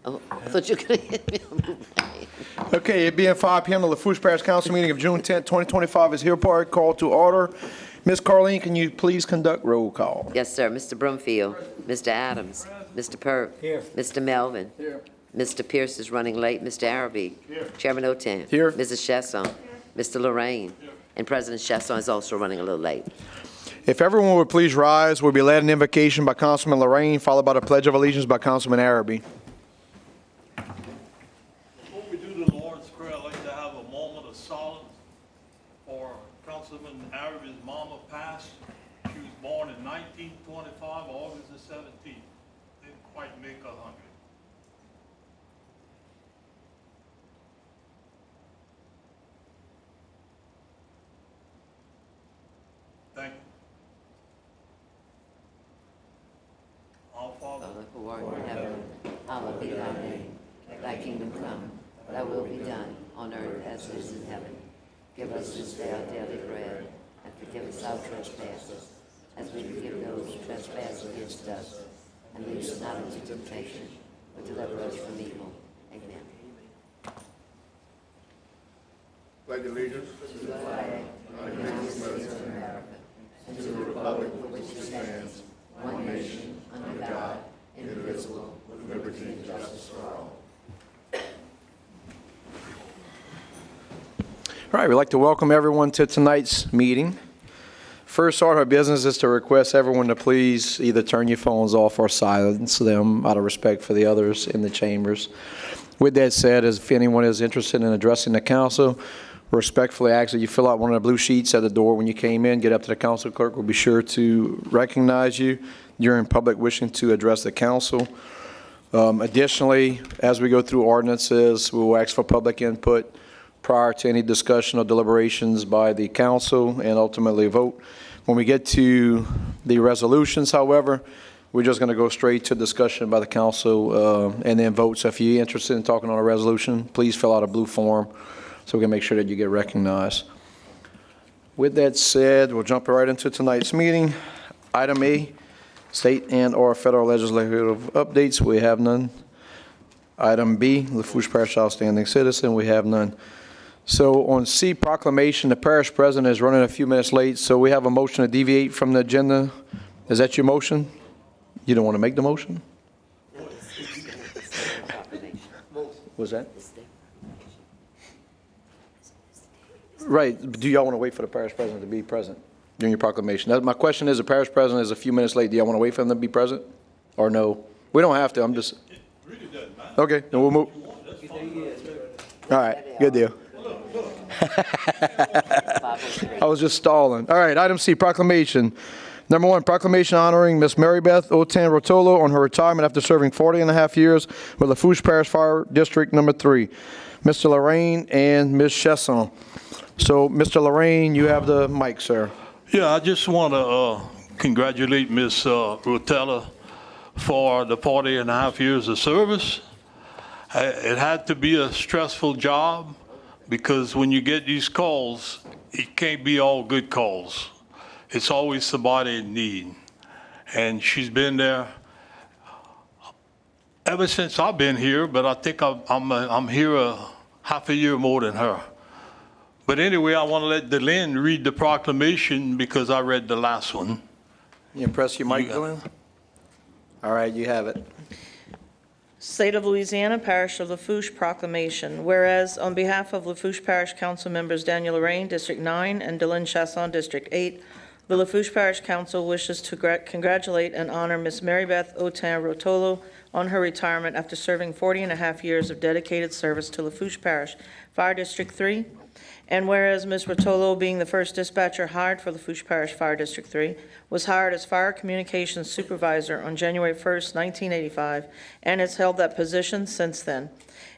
Oh, I thought you were going to hit me on the brain. Okay, it being 5 p.m., the Lafourche Parish Council meeting of June 10, 2025 is hereby called to order. Ms. Carleen, can you please conduct roll call? Yes, sir. Mr. Brumfield, Mr. Adams, Mr. Pert, Here. Mr. Melvin. Here. Mr. Pierce is running late. Mr. Arabi. Here. Chairman Otan. Here. Mrs. Chasson. Mr. Lorraine. And President Chasson is also running a little late. If everyone would please rise, we'll be led in invocation by Councilman Lorraine, followed by the Pledge of Allegiance by Councilman Arabi. Before we do the Lord's Prayer, I'd like to have a moment of silence for Councilman Arabi's mama passed. She was born in 1925, August the 17th. Didn't quite make 100. Thank you. Our Father, Father, who art in heaven, hallowed be thy name. Thy kingdom come, thy will be done on earth as it is in heaven. Give us this day our daily bread, and forgive us our trespasses, as we forgive those who trespass against us. And lead us not into temptation, but deliver us from evil. Amen. Pledge allegiance To the flag of the United States of America, and to the republic for which it stands, one nation, under God, indivisible, with liberty and justice for all. All right, we'd like to welcome everyone to tonight's meeting. First order of business is to request everyone to please either turn your phones off or silence them out of respect for the others in the chambers. With that said, if anyone is interested in addressing the council, respectfully ask that you fill out one of the blue sheets at the door when you came in. Get up to the council clerk. We'll be sure to recognize you during public wishing to address the council. Additionally, as we go through ordinances, we will ask for public input prior to any discussion or deliberations by the council and ultimately a vote. When we get to the resolutions, however, we're just going to go straight to discussion by the council and then vote. So if you're interested in talking on a resolution, please fill out a blue form so we can make sure that you get recognized. With that said, we'll jump right into tonight's meeting. Item A, state and or federal legislative updates. We have none. Item B, Lafourche Parish Outstanding Citizen. We have none. So on C, proclamation, the parish president is running a few minutes late, so we have a motion to deviate from the agenda. Is that your motion? You don't want to make the motion? Was that? Right. Do y'all want to wait for the parish president to be present during your proclamation? My question is, the parish president is a few minutes late. Do y'all want to wait for him to be present? Or no? We don't have to. I'm just... it really doesn't matter. Okay, then we'll move. All right, good deal. I was just stalling. All right, item C, proclamation. Number 1, proclamation honoring Miss Mary Beth Otan Rotolo on her retirement after serving 40 and a half years with Lafourche Parish Fire District Number 3. Mr. Lorraine and Ms. Chasson. So, Mr. Lorraine, you have the mic, sir. Yeah, I just want to congratulate Miss Rotella for the 40 and a half years of service. It had to be a stressful job because when you get these calls, it can't be all good calls. It's always somebody in need. And she's been there ever since I've been here, but I think I'm here half a year more than her. But anyway, I want to let Delynn read the proclamation because I read the last one. You press your mic, Dylan? All right, you have it. State of Louisiana, Parish of Lafourche Proclamation. Whereas on behalf of Lafourche Parish Council members Daniel Lorraine, District 9, and Delynn Chasson, District 8, the Lafourche Parish Council wishes to congratulate and honor Miss Mary Beth Otan Rotolo on her retirement after serving 40 and a half years of dedicated service to Lafourche Parish Fire District 3 And whereas Ms. Rotolo, being the first dispatcher hired for Lafourche Parish Fire District 3, was hired as Fire Communications Supervisor on January 1st, 1985, and has held that position since then.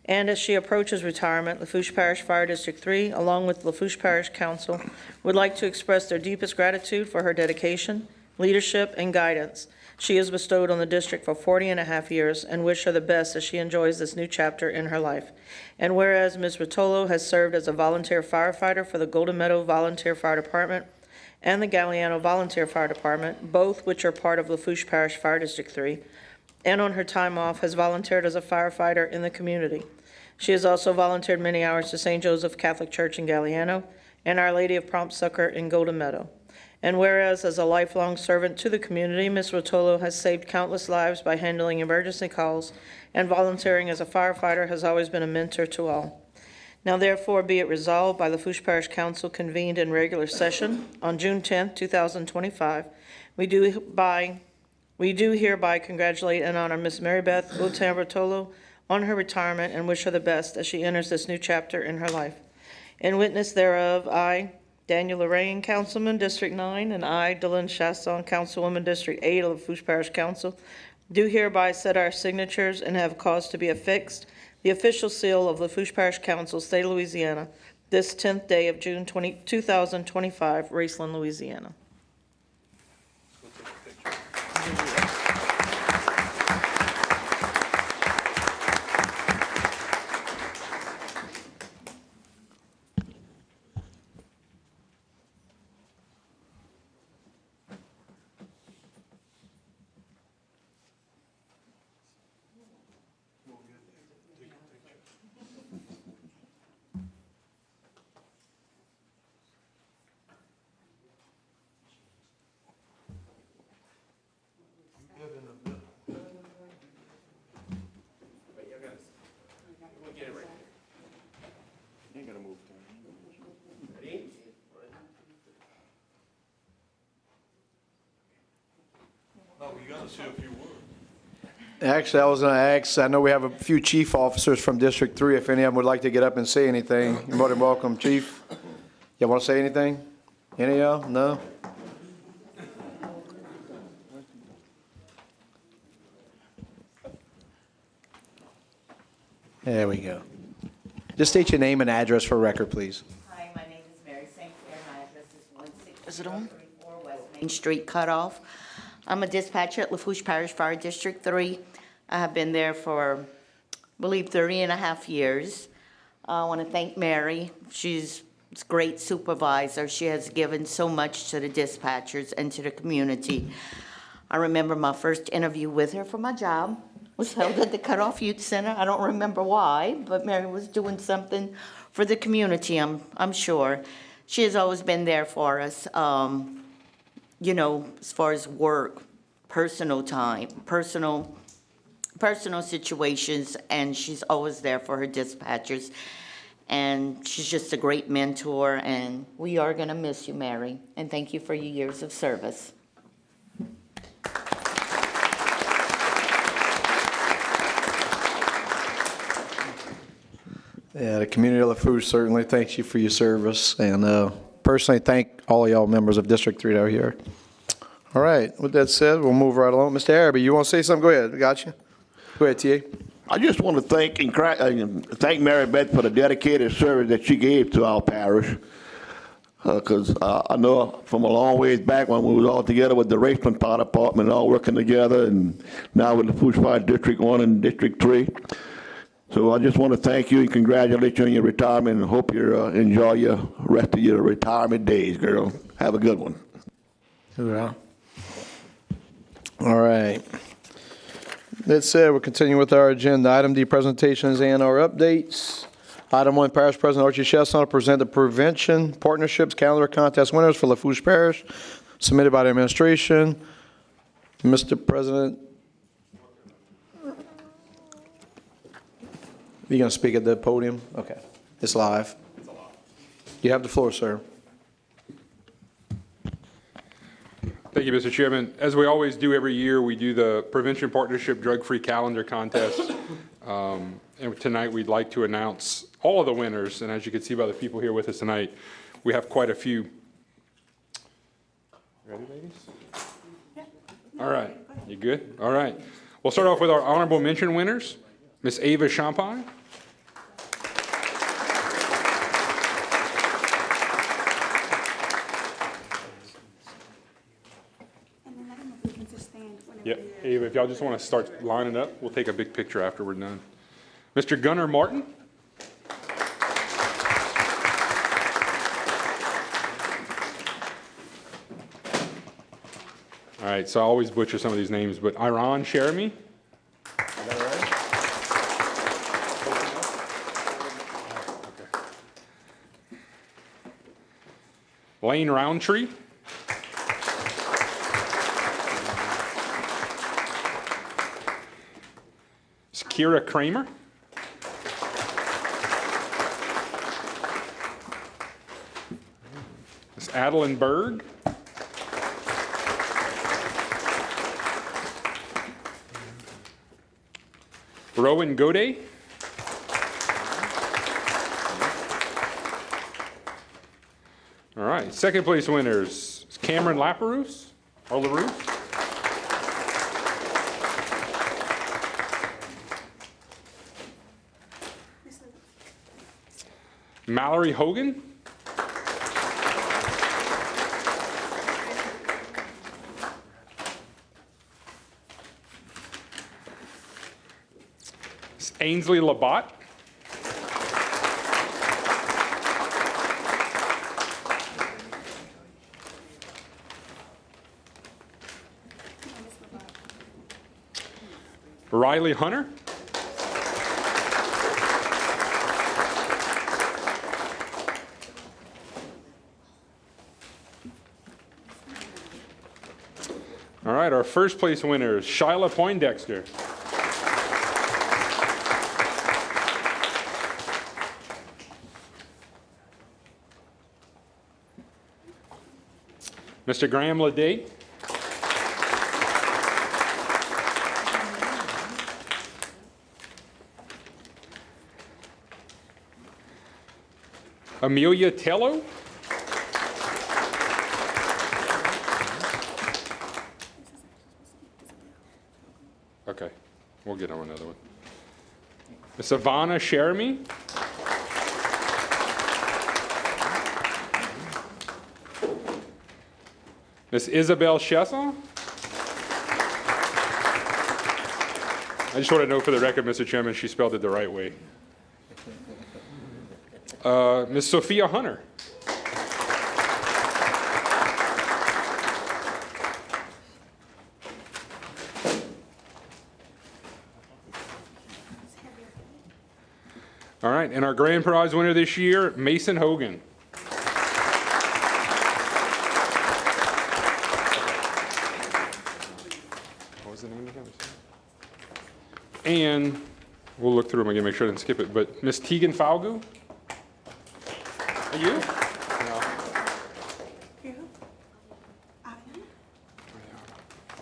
And as she approaches retirement, Lafourche Parish Fire District 3, along with Lafourche Parish Council, would like to express their deepest gratitude for her dedication, leadership, and guidance she has bestowed on the district for 40.5 years, and wish her the best as she enjoys this new chapter in her life. And whereas Ms. Rotolo has served as a volunteer firefighter for the Golden Meadow Volunteer Fire Department and the Galliano Volunteer Fire Department, both which are part of Lafourche Parish Fire District 3, and on her time off has volunteered as a firefighter in the community. She has also volunteered many hours to St. Joseph Catholic Church in Galliano and Our Lady of Prompt Succor in Golden Meadow. And whereas as a lifelong servant to the community, Ms. Rotolo has saved countless lives by handling emergency calls, and volunteering as a firefighter has always been a mentor to all. Now therefore be it resolved by the Lafourche Parish Council convened in regular session on June 10th, 2025, we do hereby congratulate and honor Ms. Mary Beth Otan Rotolo on her retirement and wish her the best as she enters this new chapter in her life. In witness thereof, I, Daniel Lorraine, Councilman, District 9, and I, Dylan Chasson, Councilwoman, District 8 of the Lafourche Parish Council, do hereby set our signatures and have cause to be affixed the official seal of Lafourche Parish Council, State of Louisiana, this 10th day of June 2025, Raceland, Louisiana. Actually, I was going to ask, I know we have a few chief officers from District 3. If any of them would like to get up and say anything, you're more than welcome. Chief, you want to say anything? Any of y'all? No? There we go. Just state your name and address for record, please. Hi, my name is Mary St. Clair. My address is Is it on? 1634 West Main Street Cutoff. I'm a dispatcher at Lafourche Parish Fire District 3. I have been there for, I believe, 30.5 years. I want to thank Mary. She's a great supervisor. She has given so much to the dispatchers and to the community. I remember my first interview with her for my job was held at the Cutoff Youth Center. I don't remember why, but Mary was doing something for the community, I'm sure. She has always been there for us, you know, as far as work, personal time, personal situations, and she's always there for her dispatchers. And she's just a great mentor, and we are going to miss you, Mary, and thank you for your years of service. Yeah, the community of Lafourche certainly thanks you for your service, and personally thank all of y'all members of District 3 that are here. All right, with that said, we'll move right along. Mr. Araby, you want to say something? Go ahead. Got you. Go ahead, T.A. I just want to thank Mary Beth for the dedicated service that she gave to our parish. Because I know from a long ways back when we was all together with the Raceland Fire Department, all working together, and now with the Lafourche Fire District 1 and District 3. So I just want to thank you and congratulate you on your retirement, and hope you enjoy your rest of your retirement days, girl. Have a good one. Hoorah. All right. That said, we'll continue with our agenda. Item D, presentations and our updates. Item 1, Parish President Archie Chesson will present the Prevention Partnerships Calendar Contest winners for Lafourche Parish, submitted by the administration. Mr. President, you going to speak at the podium? Okay. It's live. You have the floor, sir. Thank you, Mr. Chairman. As we always do every year, we do the Prevention Partnership Drug-Free Calendar Contest. And tonight, we'd like to announce all of the winners. And as you can see by the people here with us tonight, we have quite a few. Ready, ladies? All right. You good? All right. We'll start off with our honorable mention winners. Miss Ava Champagne. Yep. Ava, if y'all just want to start lining up, we'll take a big picture after we're done. Mr. Gunnar Martin. All right, so I always butcher some of these names, but Iran Sheremy. Is that right? Okay. Lane Roundtree. Kira Kramer. Miss Adeline Berg. Rowan Gode. All right, second place winners, Cameron Laperouse, or LaRousse. Mallory Hogan. Ainsley Labatt. Riley Hunter. All right, our first place winner is Shyla Poindexter. Mr. Graham Ledate. Amelia Tello. Okay, we'll get on another one. Miss Ivana Sheremy. Miss Isabel Chesson. I just want to know for the record, Mr. Chairman, she spelled it the right way. Miss Sophia Hunter. All right, and our grand prize winner this year, Mason Hogan. What was the name again? And we'll look through them again, make sure I didn't skip it, but Miss Tegan Falgu? Are you? No.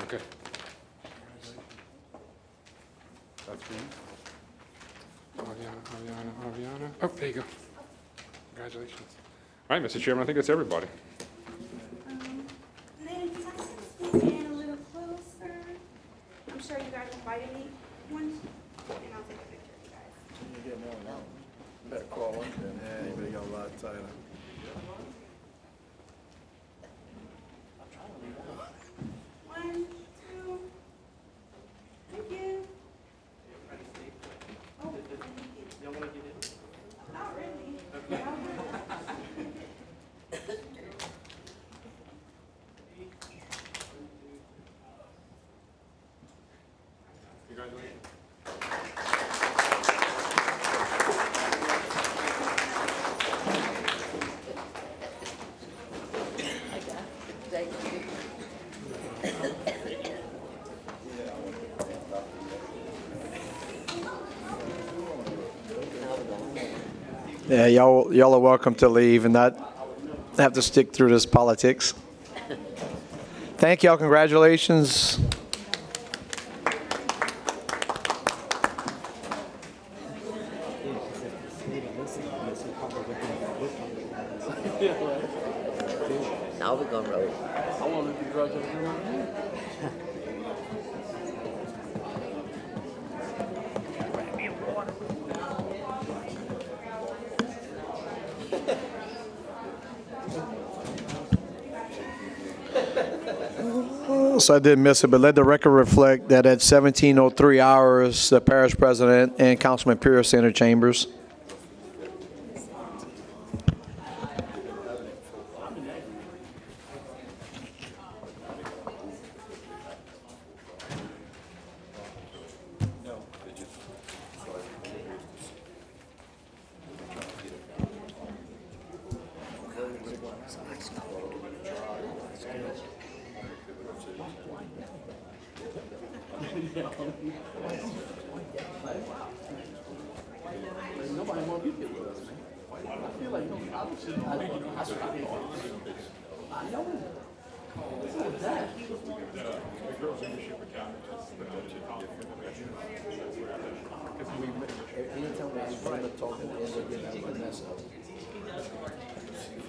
Okay. That's for you. Aviana. Oh, there you go. Congratulations. All right, Mr. Chairman, I think that's everybody. Nancy, can I scoot in a little closer? I'm sure you guys invited me once, and I'll take a picture of you guys. Better call him. Yeah, you better get a lot tighter. One, two. Thank you. Oh, thank you. Not really. Yeah, y'all are welcome to leave and not have to stick through this politics. Thank y'all. Congratulations. Now we're gonna roll. I wanted to grudge him. So I did miss it, but let the record reflect that at 17:03 hours, the parish president and Councilman Pierce entered chambers.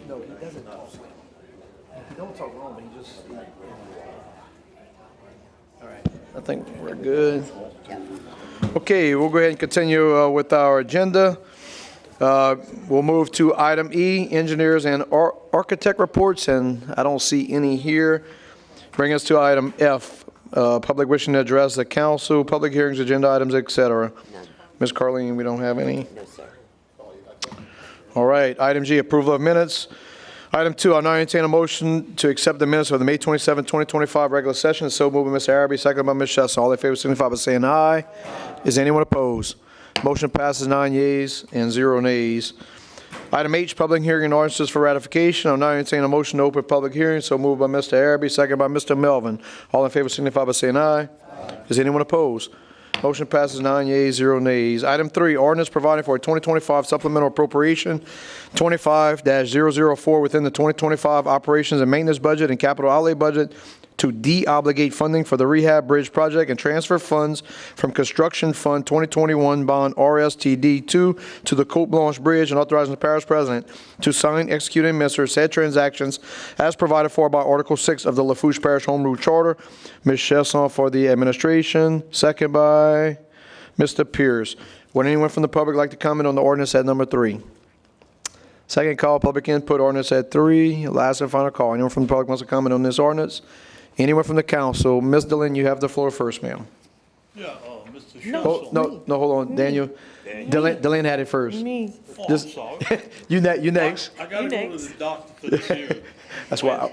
No, he doesn't talk. He don't talk wrong, but he just. All right. I think we're good. Okay, we'll go ahead and continue with our agenda. We'll move to item E, engineers and architect reports, and I don't see any here. Bring us to item F, public wishing to address the council, public hearings, agenda items, et cetera. None. Ms. Carleen, we don't have any? No, sir. All right, item G, approval of minutes. Item 2, I'll now entertain a motion to accept the minutes of the May 27, 2025 regular session. So moved by Mr. Arabi, seconded by Ms. Chesson. All in favor signify by saying aye. Is anyone opposed? Motion passes 9 yeas and 0 nays. Item H, public hearing and ordinances for ratification. I'll now entertain a motion to open public hearing. So moved by Mr. Arabi, seconded by Mr. Melvin. All in favor signify by saying aye. Is anyone opposed? Motion passes 9 yeas, 0 nays. Item 3, ordinance providing for a 2025 supplemental appropriation 25-004 within the 2025 operations and maintenance budget and capital outlay budget to de-obligate funding for the rehab bridge project and transfer funds from construction fund 2021 bond RSTD 2 to the Cote Blanche Bridge and authorizing the parish president to sign, execute, and administer said transactions as provided for by Article 6 of the Lafourche Parish Home Rule Charter. Ms. Chesson for the administration, second by Mr. Pierce. Would anyone from the public like to comment on the ordinance at number 3? Second call, public input, ordinance at 3. Last and final call. Anyone from the public wants to comment on this ordinance? Anyone from the council? Ms. Deline, you have the floor first, ma'am. Yeah, Mr. Oh, no, hold on, Daniel. Deline had it first. Me. Oh, I'm Just- sorry. You next. I gotta You go to next. the doctor for this hearing. That's why.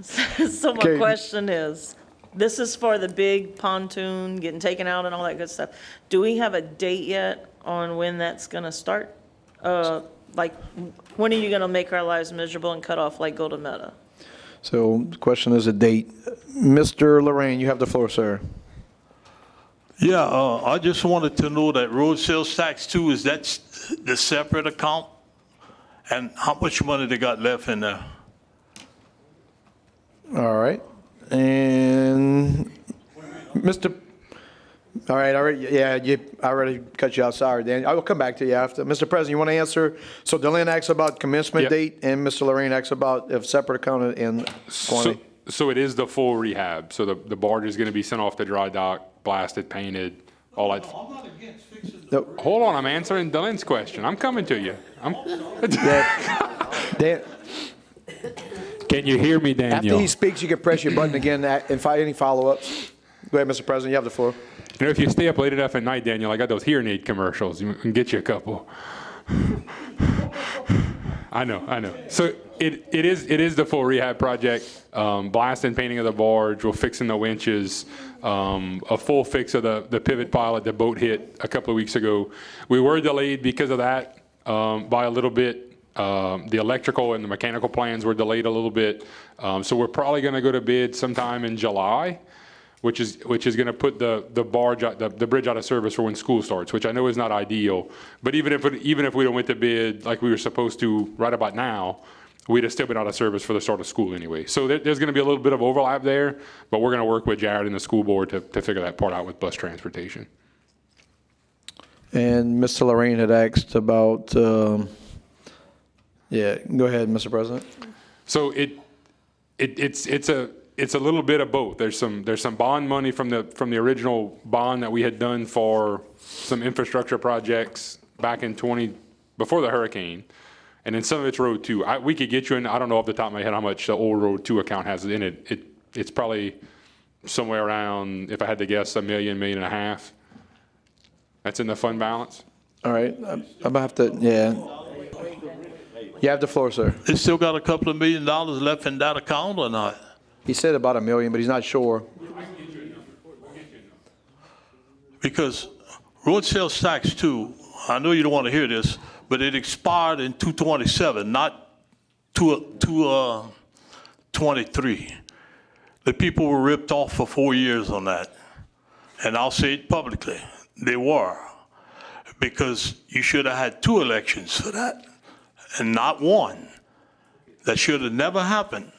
So my Okay. question is, this is for the big pontoon getting taken out and all that good stuff. Do we have a date yet on when that's gonna start? Like, when are you gonna make our lives miserable and cut off like Golden Meadow? So the question is a date. Mr. Lorraine, you have the floor, sir. Yeah, I just wanted to know that road sales tax too, is that the separate account? And how much money they got left in there? All right. And Mr. All right, I already cut you out. Sorry, Dan. I will come back to you after. Mr. President, you want to answer? So Deline asks about commencement Yep. date, and Mr. Lorraine asks about if separate account and quantity. So it is the full rehab. So the barge is going to be sent off to dry dock, blasted, painted, all that. I'm not against fixing No, Hold on, I'm answering Dylan's question. I'm coming to you. Dan, Can you hear me, after Daniel? he speaks, you can press your button again and find any follow-ups. Go ahead, Mr. President, you have the floor. You know, if you stay up late enough at night, Daniel, I got those hearing aid commercials. You can get you a couple. I know. So it is the full rehab project. Blast and painting of the barge. We're fixing the winches. A full fix of the pivot pilot the boat hit a couple of weeks ago. We were delayed because of that by a little bit. The electrical and the mechanical plans were delayed a little bit. So we're probably going to go to bid sometime in July, which is going to put the barge the bridge out of service for when school starts, which I know is not ideal. But even if we don't went to bid like we were supposed to right about now, we'd have still been out of service for the start of school anyway. So there's going to be a little bit of overlap there, but we're going to work with Jared and the school board to figure that part out with bus transportation. And Mr. Lorraine had asked about Yeah, go ahead, Mr. President. So it's a little bit of both. There's some bond money from the original bond that we had done for some infrastructure projects back in before the hurricane, and then some of it's Road 2. We could get you in. I don't know off the top of my head how much the old Road 2 account has in it. It's probably somewhere around, if I had to guess, $1 million, $1.5 million. That's in the fund balance. All right, I'm gonna have to, yeah. You have the floor, sir. They still got a couple of $1 million left in that account or not? He said about $1 million, but he's not sure. Because road sales tax too, I know you don't want to hear this, but it expired in 2/27, not 2/23. The people were ripped off for 4 years on that. And I'll say it publicly, they were. Because you should have had 2 elections for that and not 1. That should have never happened.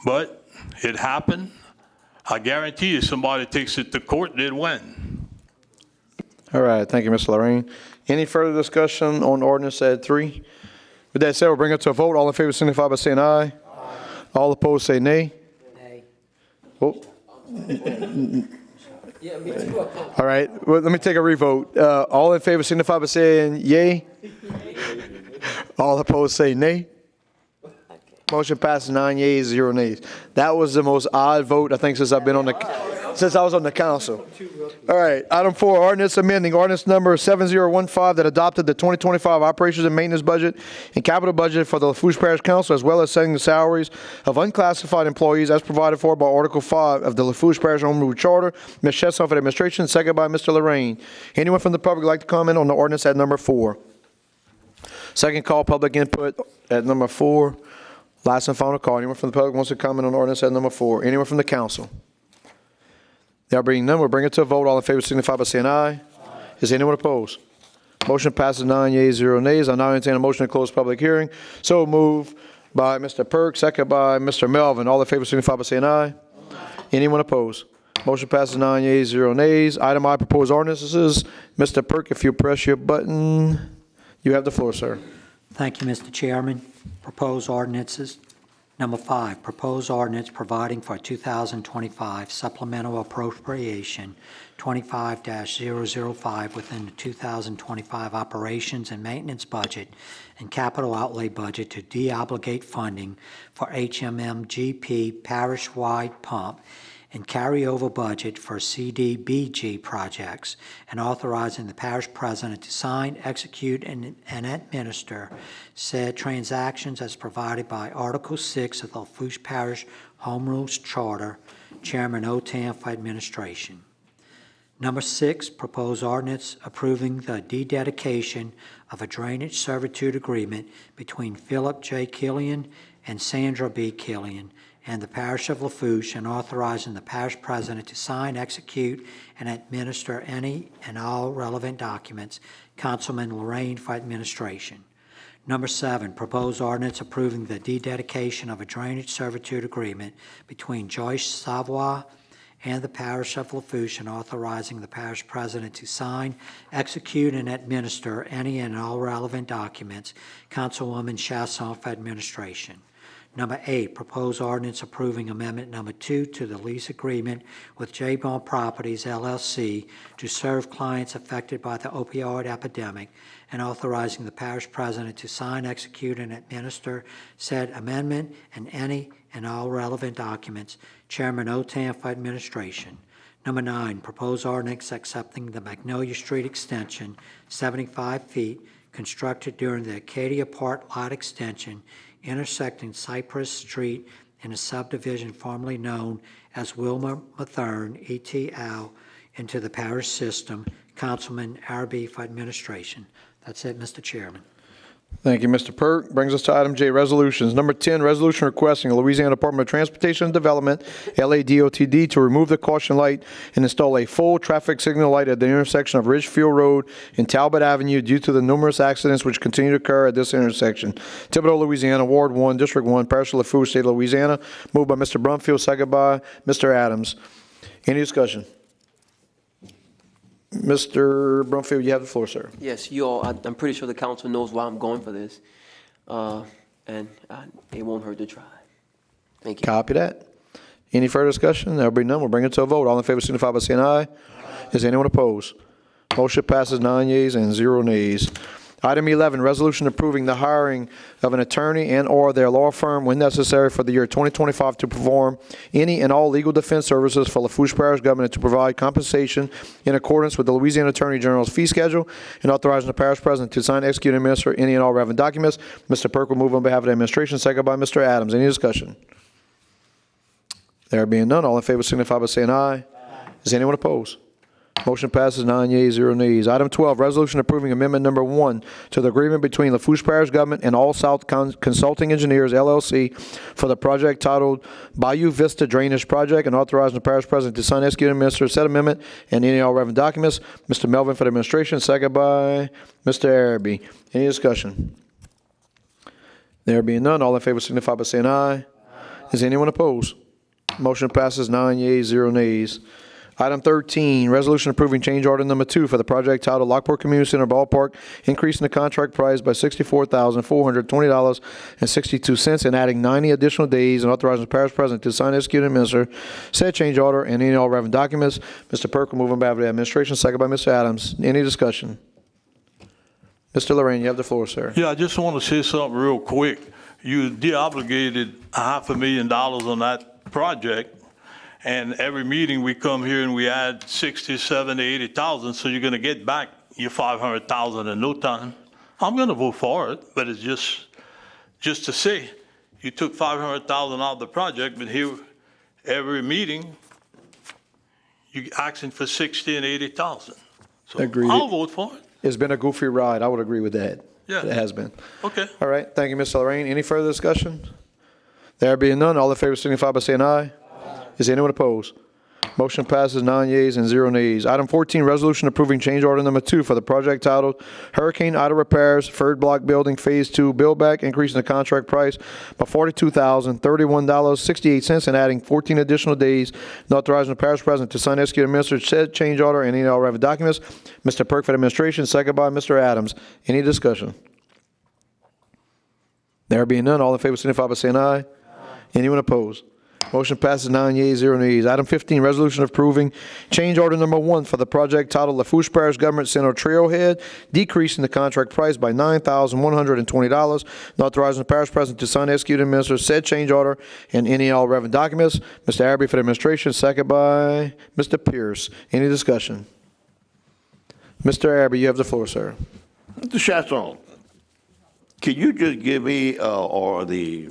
But it happened. I guarantee you somebody takes it to court, they'd win. All right, thank you, Mr. Lorraine. Any further discussion on ordinance at 3? With that said, we'll bring it to a vote. All in favor signify by saying aye. All opposed say nay. Nay. Oh. All right, well, let me take a revote. All in favor signify by saying yay. All opposed say nay. Motion passes 9 yeas, 0 nays. That was the most odd vote, I think, since I was on the council. All right, item 4, ordinance amending ordinance number 7015 that adopted the 2025 operations and maintenance budget and capital budget for the Lafourche Parish Council, as well as setting the salaries of unclassified employees as provided for by Article 5 of the Lafourche Parish Home Rule Charter. Ms. Chesson for the administration, second by Mr. Lorraine. Anyone from the public like to comment on the ordinance at number 4? Second call, public input at number 4. Last and final call. Anyone from the public wants to comment on ordinance at number 4? Anyone from the council? There being none, we'll bring it to a vote. All in favor signify by saying aye. Is anyone opposed? Motion passes 9 yeas, 0 nays. I now entertain a motion to close public hearing. So moved by Mr. Perk, second by Mr. Melvin. All in favor signify by saying aye. Anyone opposed? Motion passes 9 yeas, 0 nays. Item I, proposed ordinances. Mr. Perk, if you press your button, you have the floor, sir. Thank you, Mr. Chairman. Proposed ordinances. Number 5, proposed ordinance providing for 2025 supplemental appropriation 25-005 within the 2025 operations and maintenance budget and capital outlay budget to deobligate funding for HMMGP parish-wide pump and carryover budget for CDBG projects, and authorizing the parish president to sign, execute, and administer said transactions as provided by Article 6 of the Lafourche Parish Home Rules Charter, Chairman Otam for administration. Number 6, proposed ordinance approving the dededication of a drainage servitude agreement between Philip J. Killian and Sandra B. Killian and the parish of Lafourche, and authorizing the parish president to sign, execute, and administer any and all relevant documents. Councilman Lorraine for administration. Number 7, proposed ordinance approving the dededication of a drainage servitude agreement between Joyce Savoy and the parish of Lafourche, and authorizing the parish president to sign, execute, and administer any and all relevant documents. Councilwoman Chasson for administration. Number 8, proposed ordinance approving amendment number 2 to the lease agreement with J-Bone Properties, LLC, to serve clients affected by the opioid epidemic, and authorizing the parish president to sign, execute, and administer said amendment and any and all relevant documents. Chairman Otam for administration. Number 9, proposed ordinance accepting the Magnolia Street extension, 75 feet, constructed during the Acadia Park lot extension, intersecting Cypress Street in a subdivision formerly known as Wilmer Mathern, ETL, into the parish system. Councilman Arabi for administration. That's it, Mr. Chairman. Thank you, Mr. Perk. Brings us to item J, resolutions. Number 10, resolution requesting the Louisiana Department of Transportation and Development, LADOTD, to remove the caution light and install a full traffic signal light at the intersection of Ridgefield Road and Talbot Avenue due to the numerous accidents which continue to occur at this intersection. Thibodaux, Louisiana, Ward 1, District 1, Parish of Lafourche, State of Louisiana. Moved by Mr. Brumfield, second by Mr. Adams. Any discussion? Mr. Brumfield, you have the floor, sir. Yes, you all, I'm pretty sure the council knows why I'm going for this. and it won't hurt to try. Thank you. Copy that. Any further discussion? There'll be none. We'll bring it to a vote. All in favor signify by saying aye. Is anyone opposed? Motion passes 9 yeas and 0 nays. Item 11, resolution approving the hiring of an attorney and/or their law firm when necessary for the year 2025 to perform any and all legal defense services for Lafourche Parish government to provide compensation in accordance with the Louisiana Attorney General's fee schedule and authorizing the parish president to sign, execute, and administer any and all relevant documents. Mr. Perk will move on behalf of the administration, second by Mr. Adams. Any discussion? There being none, all in favor signify by saying aye. Is anyone opposed? Motion passes 9 yeas, 0 nays. Item 12, resolution approving amendment number 1 to the agreement between Lafourche Parish Government and All South Consulting Engineers, LLC, for the project titled Bayou Vista Drainage Project and authorizing the parish president to sign, execute, and administer said amendment and any and all relevant documents. Mr. Melvin for the administration, second by Mr. Araby. Any discussion? There being none, all in favor signify by saying aye. Is anyone opposed? Motion passes 9 yeas, 0 nays. Item 13, resolution approving change order number 2 for the project titled Lockport Community Center Ballpark, increasing the contract price by $64,420.62 and adding 90 additional days and authorizing the parish president to sign, execute, and administer said change order and any and all relevant documents. Mr. Perk will move on behalf of the administration, second by Mr. Adams. Any discussion? Mr. Lorraine, you have the floor, sir. Yeah, I just want to say something real quick. You de-obligated $500,000 on that project, and every meeting we come here and we add 60, 70, 80,000, so you're going to get back your 500,000 in no time. I'm going to vote for it, but it's just to say, you took 500,000 out of the project, but here, every meeting, you're asking for 60 and 80,000. So Agreed. I'll vote for it. It's been a goofy ride. I would agree with that. Yeah. It has been. Okay. All right. Thank you, Mr. Lorraine. Any further discussion? There being none, all in favor signify by saying aye. Is anyone opposed? Motion passes 9 yeas and 0 nays. Item 14, resolution approving change order number 2 for the project titled Hurricane Ida Repairs, Third Block Building Phase 2 Build Back, increasing the contract price by $42,031.68 and adding 14 additional days and authorizing the parish president to sign, execute, and administer said change order and any and all relevant documents. Mr. Perk for the administration, second by Mr. Adams. Any discussion? There being none, all in favor signify by saying aye. Anyone opposed? Motion passes 9 yeas, 0 nays. Item 15, resolution approving change order number 1 for the project titled Lafourche Parish Government Center Trailhead, decreasing the contract price by $9,120 and authorizing the parish president to sign, execute, and administer said change order and any and all relevant documents. Mr. Araby for the administration, second by Mr. Pierce. Any discussion? Mr. Araby, you have the floor, sir. Mr. Chasson, can you just give me, or the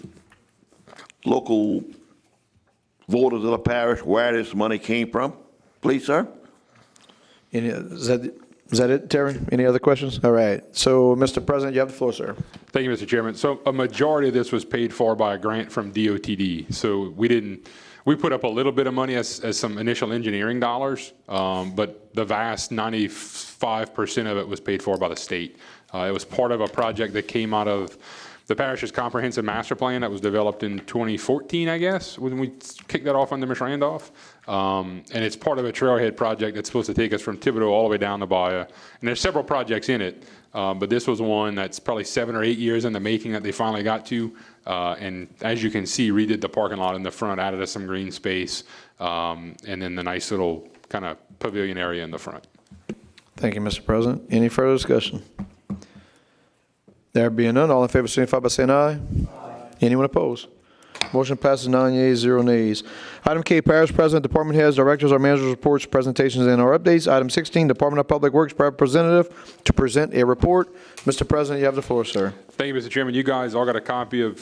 local voters of the parish where this money came from, please, sir? Is that it, Terry? Any other questions? All right. So, Mr. President, you have the floor, sir. Thank you, Mr. Chairman. So a majority of this was paid for by a grant from DOTD. So we put up a little bit of money as some initial engineering dollars, but the vast 95% of it was paid for by the state. It was part of a project that came out of the parish's comprehensive master plan that was developed in 2014, I guess, when we kicked that off under Ms. Randolph. And it's part of a trailhead project that's supposed to take us from Thibodeau all the way down to Bayou. And there's several projects in it, but this was one that's probably 7 or 8 years in the making that they finally got to. And as you can see, redid the parking lot in the front, added us some green space, and then the nice little kind of pavilion area in the front. Thank you, Mr. President. Any further discussion? There being none, all in favor signify by saying aye. Anyone opposed? Motion passes 9 yeas, 0 nays. Item K, Parish President, Department Heads, Directors, or Managers' Reports, Presentations, and or Updates. Item 16, Department of Public Works Representative to present a report. Mr. President, you have the floor, sir. Thank you, Mr. Chairman. You guys all got a copy of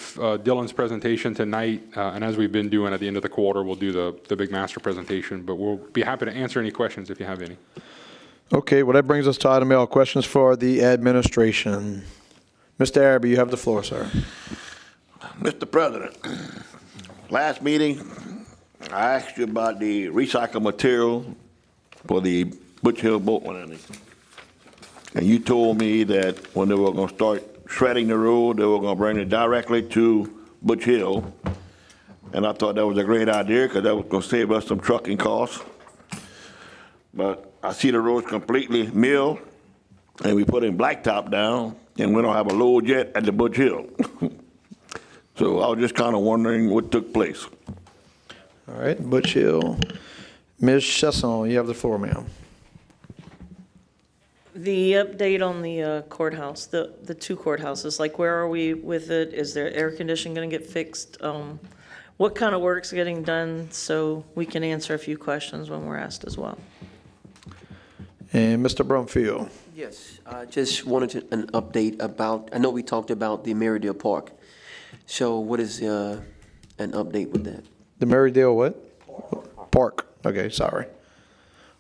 Dylan's presentation tonight, and as we've been doing at the end of the quarter, we'll do the big master presentation, but we'll be happy to answer any questions if you have any. Okay, well, that brings us to item L, questions for the administration. Mr. Araby, you have the floor, sir. Mr. President, last meeting, I asked you about the recycled material for the Butch Hill boat landing. And you told me that when they were going to start shredding the road, they were going to bring it directly to Butch Hill. And I thought that was a great idea because that was going to save us some trucking costs. But I see the road's completely milled, and we put in blacktop down. and we don't have a load yet at the Butch Hill. So I was just kind of wondering what took place. All right, Butch Hill. Ms. Chasson, you have the floor, ma'am. The update on the courthouse, the two courthouses, like where are we with it? Is there air conditioning going to get fixed? What kind of work's getting done so we can answer a few questions when we're asked as well? And Mr. Brumfield. Yes, I just wanted an update about, I know we talked about the Marydale Park. So what is an update with that? The Marydale what? Park. Okay, sorry.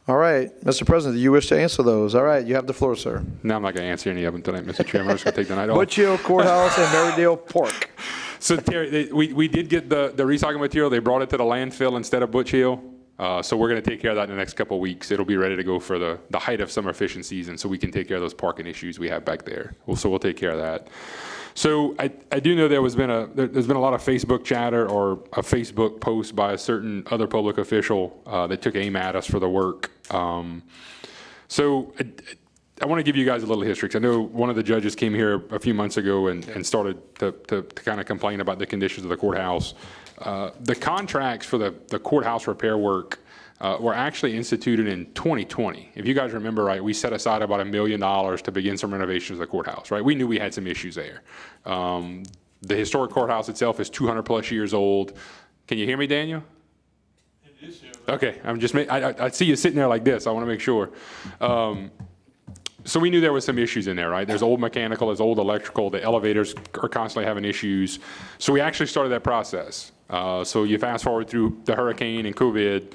All right, Mr. President, do you wish to answer those? All right, you have the floor, sir. No, I'm not going to answer any of them tonight, Mr. Chairman. I'm just going to take the night off. Butch Hill Courthouse and Marydale Park. So Terry, we did get the recycling material. They brought it to the landfill instead of Butch Hill. So we're going to take care of that in the next couple of weeks. It'll be ready to go for the height of summer fishing season, so we can take care of those parking issues we have back there. So we'll take care of that. So I do know there's been a lot of Facebook chatter or a Facebook post by a certain other public official that took aim at us for the work. So I want to give you guys a little history, because I know one of the judges came here a few months ago and started to kind of complain about the conditions of the courthouse. The contracts for the courthouse repair work were actually instituted in 2020. If you guys remember right, we set aside about $1 million to begin some renovations of the courthouse, right? We knew we had some issues there. The historic courthouse itself is 200 plus years old. Can you hear me, Daniel? Okay, I see you sitting there like this. I want to make sure. So we knew there was some issues in there, right? There's old mechanical, there's old electrical, the elevators are constantly having issues. So we actually started that process. So you fast forward through the hurricane and COVID,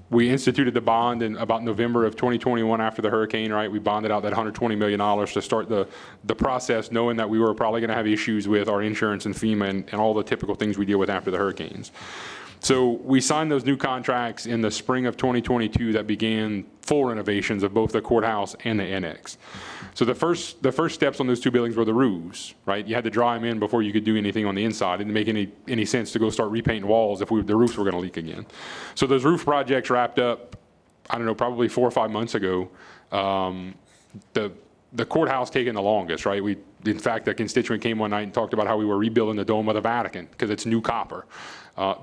we instituted the bond in about November of 2021 after the hurricane, right? We bonded out that $120 million to start the process, knowing that we were probably going to have issues with our insurance and FEMA and all the typical things we deal with after the hurricanes. So we signed those new contracts in the spring of 2022 that began full renovations of both the courthouse and the annex. So the first steps on those two buildings were the roofs, right? You had to dry them in before you could do anything on the inside. It didn't make any sense to go start repainting walls if the roofs were going to leak again. So those roof projects wrapped up, I don't know, probably 4 or 5 months ago. The courthouse taking the longest, right? In fact, a constituent came one night and talked about how we were rebuilding the dome of the Vatican because it's new copper.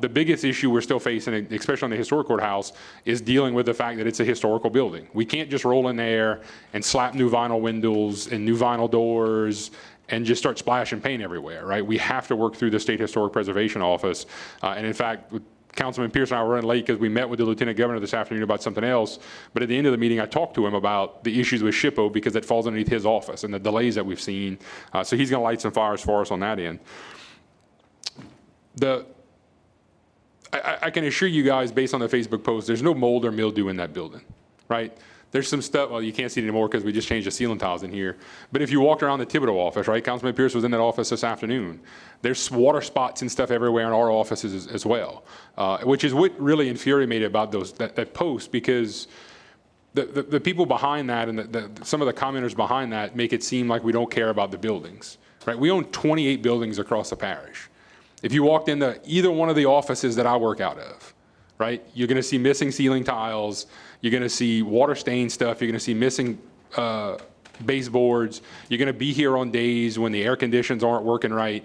The biggest issue we're still facing, especially on the historic courthouse, is dealing with the fact that it's a historical building. We can't just roll in there and slap new vinyl windows and new vinyl doors and just start splashing paint everywhere, right? We have to work through the State Historic Preservation Office. And in fact, Councilman Pierce and I were running late because we met with the Lieutenant Governor this afternoon about something else. But at the end of the meeting, I talked to him about the issues with SHPO because it falls underneath his office and the delays that we've seen. So he's going to light some fires for us on that end. I can assure you guys, based on the Facebook post, there's no mold or mildew in that building, right? There's some stuff, well, you can't see it anymore because we just changed the ceiling tiles in here. But if you walked around the Thibodeau office, right, Councilman Pierce was in that office this afternoon. There's water spots and stuff everywhere in our offices as well, which is what really infuriated me about that post, because the people behind that and some of the commenters behind that make it seem like we don't care about the buildings, right? We own 28 buildings across the parish. If you walked into either one of the offices that I work out of, right, you're going to see missing ceiling tiles, you're going to see water stain stuff, you're going to see missing baseboards, you're going to be here on days when the air conditions aren't working right,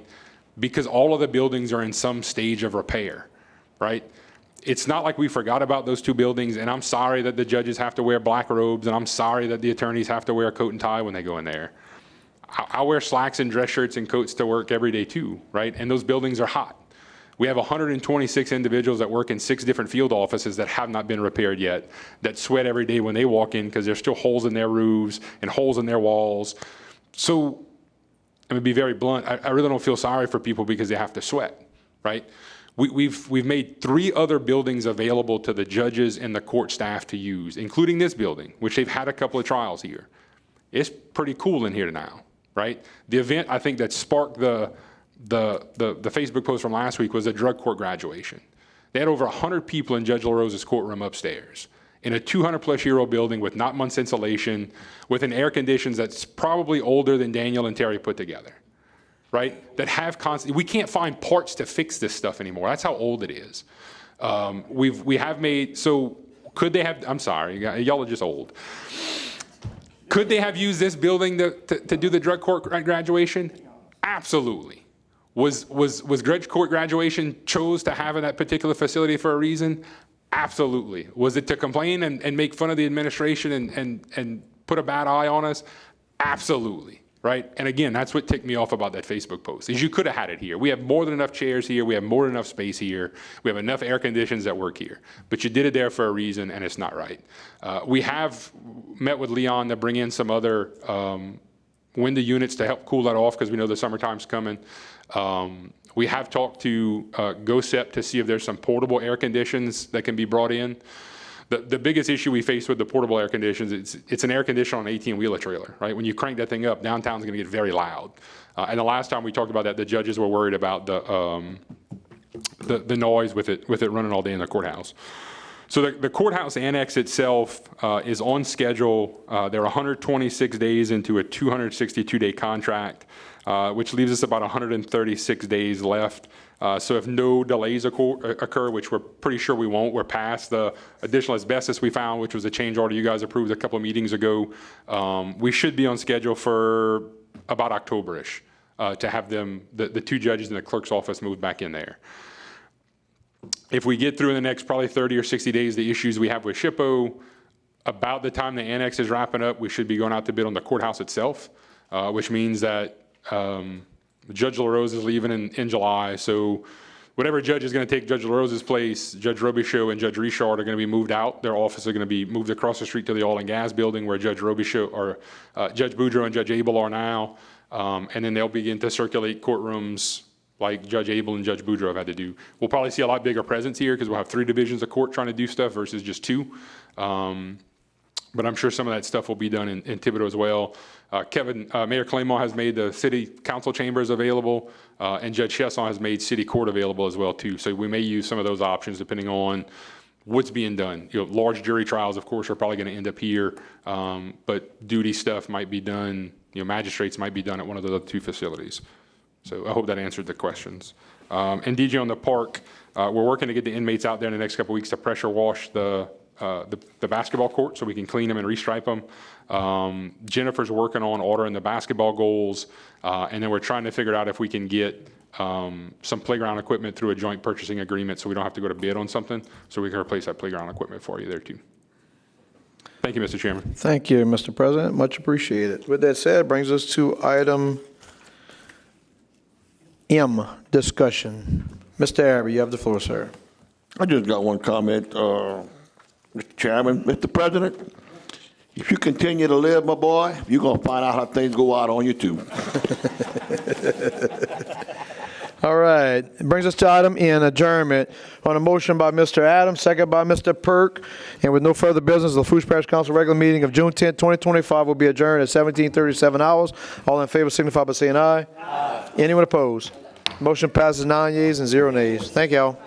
because all of the buildings are in some stage of repair, right? It's not like we forgot about those two buildings, and I'm sorry that the judges have to wear black robes, and I'm sorry that the attorneys have to wear a coat and tie when they go in there. I wear slacks and dress shirts and coats to work every day too, right? And those buildings are hot. We have 126 individuals that work in 6 different field offices that have not been repaired yet, that sweat every day when they walk in because there's still holes in their roofs and holes in their walls. So I'm gonna be very blunt. I really don't feel sorry for people because they have to sweat, right? We've made 3 other buildings available to the judges and the court staff to use, including this building, which they've had a couple of trials here. It's pretty cool in here now. Right? The event, I think, that sparked the Facebook post from last week was a drug court graduation. They had over 100 people in Judge LaRosa's courtroom upstairs in a 200-plus-year-old building with not much insulation, with an air conditions that's probably older than Daniel and Terry put together, right? That have constant. We can't find parts to fix this stuff anymore. That's how old it is. We have made, so could they have, I'm sorry, y'all are just old. Could they have used this building to do the drug court graduation? Absolutely. Was drug court graduation chose to have in that particular facility for a reason? Absolutely. Was it to complain and make fun of the administration and put a bad eye on us? Absolutely. Right? And again, that's what ticked me off about that Facebook post, is you could have had it here. We have more than enough chairs here. We have more than enough space here. We have enough air conditions that work here. But you did it there for a reason, and it's not right. We have met with Leon to bring in some other window units to help cool that off, because we know the summertime's coming. We have talked to GOSEP to see if there's some portable air conditions that can be brought in. The biggest issue we face with the portable air conditions, it's an air conditioner on an 18-wheeler trailer, right? When you crank that thing up, downtown's gonna get very loud. And the last time we talked about that, the judges were worried about the noise with it running all day in the courthouse. So the courthouse annex itself is on schedule. They're 126 days into a 262-day contract, which leaves us about 136 days left. So if no delays occur, which we're pretty sure we won't, we're past the additional asbestos we found, which was a change order you guys approved a couple of meetings ago. We should be on schedule for about October-ish to have them, the two judges in the clerk's office, moved back in there. If we get through in the next probably 30 or 60 days the issues we have with SHPO, about the time the annex is wrapping up, we should be going out to bid on the courthouse itself, which means that Judge LaRose is leaving in July. So whatever judge is going to take Judge LaRose's place, Judge Robichaud and Judge Richard are going to be moved out. Their offices are going to be moved across the street to the oil and gas building where Judge Robichaud or Judge Boudreaux and Judge Abel are now. And then they'll begin to circulate courtrooms like Judge Abel and Judge Boudreaux have had to do. We'll probably see a lot bigger presence here because we'll have 3 divisions of court trying to do stuff versus just 2. But I'm sure some of that stuff will be done in Thibodaux as well. Mayor Claymont has made the city council chambers available, and Judge Chesson has made city court available as well too. So we may use some of those options depending on what's being done. Large jury trials, of course, are probably going to end up here, but duty stuff might be done. Magistrates might be done at one of the other 2 facilities. So I hope that answered the questions. And DJ on the park, we're working to get the inmates out there in the next couple of weeks to pressure wash the basketball court so we can clean them and restripe them. Jennifer's working on ordering the basketball goals, and then we're trying to figure out if we can get some playground equipment through a joint purchasing agreement so we don't have to go to bid on something, so we can replace that playground equipment for you there too. Thank you, Mr. Chairman. Thank you, Mr. President. Much appreciated. With that said, brings us to item M, discussion. Mr. Abbey, you have the floor, sir. I just got one comment, Mr. Chairman. Mr. President, if you continue to live, my boy, you're going to find out how things go out on you, too. All right. It brings us to item N, adjournment. On a motion by Mr. Adams, second by Mr. Perk. And with no further business, the Lafourche Parish Council regular meeting of June 10, 2025 will be adjourned at 17:37 hours. All in favor signify by saying aye. Aye. Anyone opposed? Motion passes 9 yeas and 0 nays. Thank y'all.